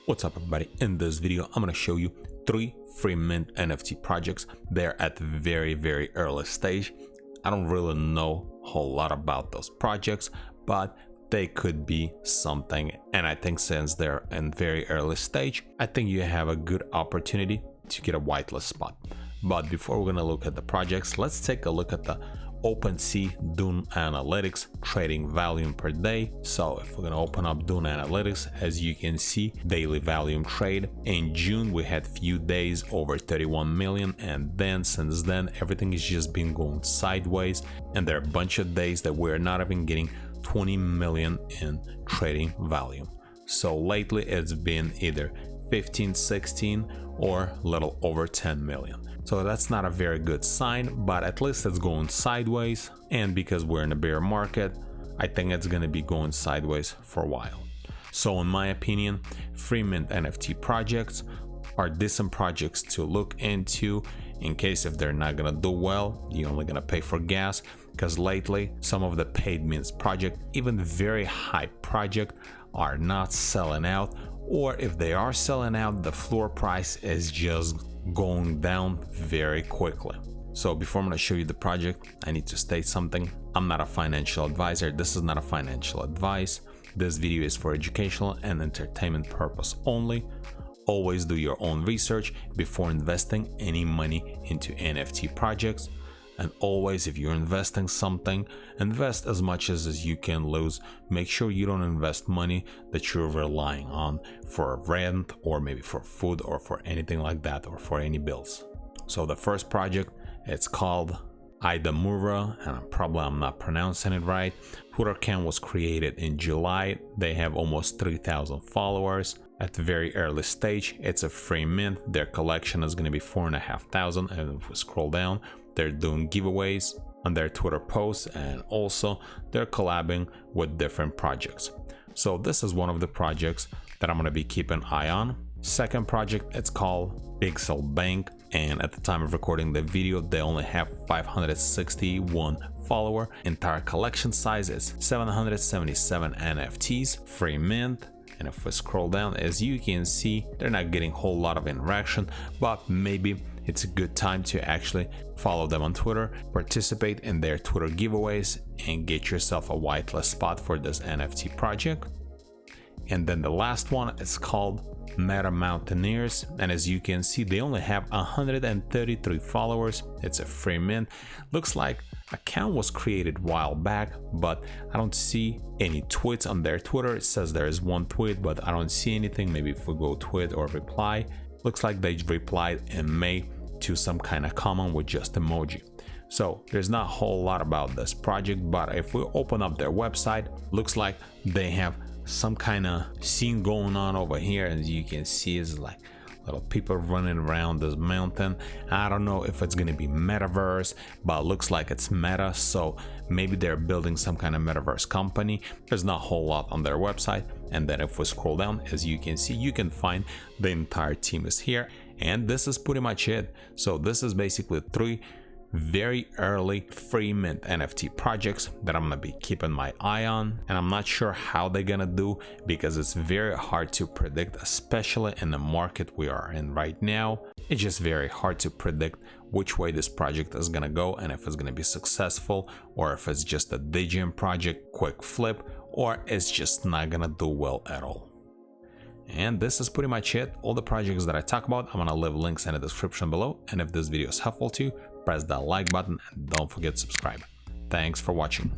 What's up everybody? In this video I'm going to show you 3 free mint NFT projects. They're at the very early stage. I don't really know a whole lot about those projects, but they could be something, and I think since they're in very early stage, I think you have a good opportunity to get a whitelist spot. But before we're going to look at the projects, let's take a look at the Openc Dune analytics trading volume per day. So if we're going to open up Dune analytics, as you can see, daily volume trade in June we had few days over 31 million, and then since then everything has just been going sideways, and there are a bunch of days that we're not even getting 20 million in trading volume. So lately it's been either 15, 16 or a little over 10 million. So that's not a very good sign, but at least it's going sideways, and because we're in a bear market, I think it's going to be going sideways for a while. So in my opinion, free mint NFT projects are decent projects to look into in case if they're not going to do well, you're only going to pay for gas, because lately some of the paid mints project, even very high project, are not selling out, or if they are selling out, the floor price is just going down very quickly. So before I'm going to show you the project, I need to state something. I'm not a financial advisor. This is not a financial advice. This video is for educational and entertainment purpose only. Always do your own research before investing any money into NFT projects. And always, if you're investing something, invest as much as you can lose. Make sure you don't invest money that you're relying on for rent, or maybe for food, or for anything like that, or for any bills. So the first project, it's called Idamura, and I'm not pronouncing it right. Twitter account was created in July. They have almost 3,000 followers. At the very early stage, it's a free mint. Their collection is going to be 4,500, and if we scroll down, they're doing giveaways on their Twitter posts, and also they're collabing with different projects. So this is one of the projects that I'm going to be keeping an eye on. Second project, it's called Pigxel Banks, and at the time of recording the video they only have 561 follower. Entire collection size is 777 NFTs, free mint. And if we scroll down, as you can see, they're not getting a whole lot of interaction, but maybe it's a good time to actually follow them on Twitter, participate in their Twitter giveaways, and get yourself a whitelist spot for this NFT project. And then the last one is called Metamountaineers, and as you can see, they only have 133 followers. It's a free mint. Looks like account was created a while back, but I don't see any tweets on their Twitter. It says there is one tweet, but I don't see anything. Maybe if we go tweet or reply, looks like they replied in May to some kind of comment with just emoji. So there's not a whole lot about this project, but if we open up their website, looks like they have some kind of scene going on over here. As you can see, it's like little people running around this mountain. I don't know if it's going to be metaverse, but it looks like it's meta, so maybe they're building some kind of metaverse company. There's not a whole lot on their website. And then if we scroll down, as you can see, you can find the entire team is here, and this is pretty much it. So this is basically 3 very early free mint NFT projects that I'm gonna be keeping my eye on, and I'm not sure how they're gonna do, because it's very hard to predict, especially in the market we are in right now. It's just very hard to predict which way this project is gonna go, and if it's gonna be successful, or if it's just a DGM project, quick flip, or it's just not gonna do well at all. And this is pretty much it. All the projects that I talk about, I'm gonna leave links in the description below, and if this video is helpful to you, press that like button and don't forget to subscribe. Thanks for watching.